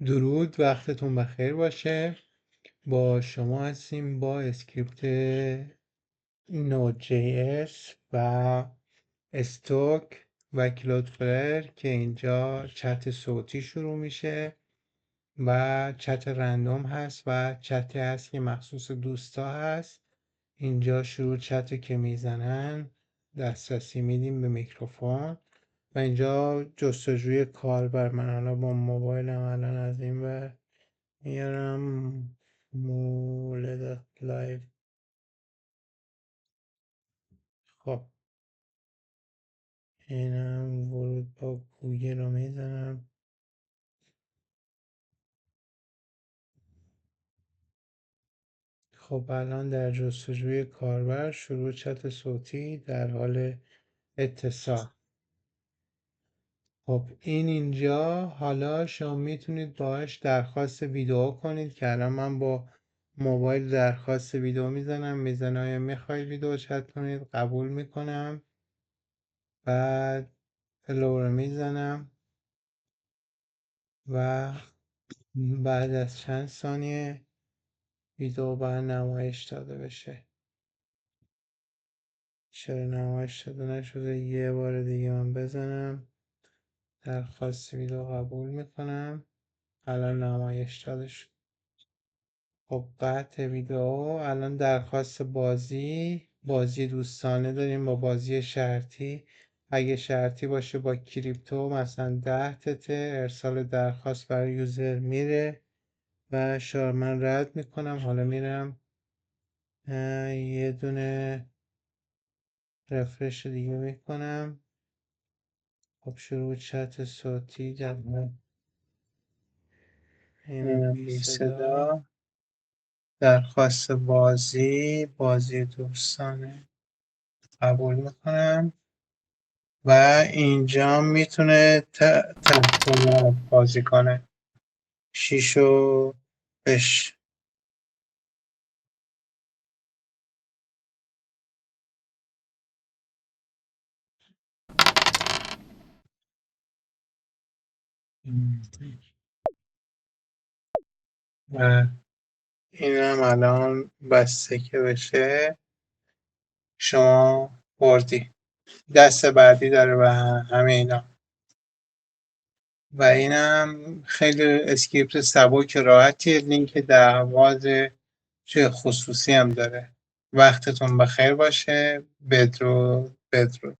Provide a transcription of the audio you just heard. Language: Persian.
درود، وقتتون بخیر باشه. با شما هستیم با اسکریپت Node.js و استوک و کلودفلر که اینجا چت صوتی شروع میشه و چت رندوم هست و چتی هست که مخصوص دوستا هست. اینجا شروع چت که میزنن دسترسی میدیم به میکروفون و اینجا جستجوی کاربر. من الان با موبایلم الان از این ور میارم مولد لایو. خب اینم ورود با گوگل رو میزنم. خب الان در جستجوی کاربر شروع چت صوتی در حال اتصال. خب این اینجا حالا شما میتونید باهاش درخواست ویدئو کنید که الان من با موبایل درخواست ویدئو میزنم آیا میخواید ویدئو چت کنید، قبول میکنم، بعد الو رو میزنم و بعد از چند ثانیه ویدئو باید نمایش داده بشه. چرا نمایش داده نشده؟ یه بار دیگه من بزنم درخواست ویدئو قبول میکنم، الان نمایش داده شد. خب قطع ویدئو. الان درخواست بازی دوستانه داریم با بازی شرطی. اگه شرطی باشه با کریپتو مثلا 10 تته ارسال درخواست برای یوزر میره و من رد میکنم. حالا میرم یه دونه رفرش دیگه میکنم. خب شروع چت صوتی اینم بی صدا. درخواست بازی دوستانه قبول میکنم و اینجا میتونه تلفن بازی کنه. 6 و بش و اینم الان بسته که بشه شما بردی. دست بعدی داره و همه اینا. و اینم خیلی اسکریپت سبک راحتیه. لینک دهواز چه خصوصی هم داره. وقتتون بخیر باشه. بدرود.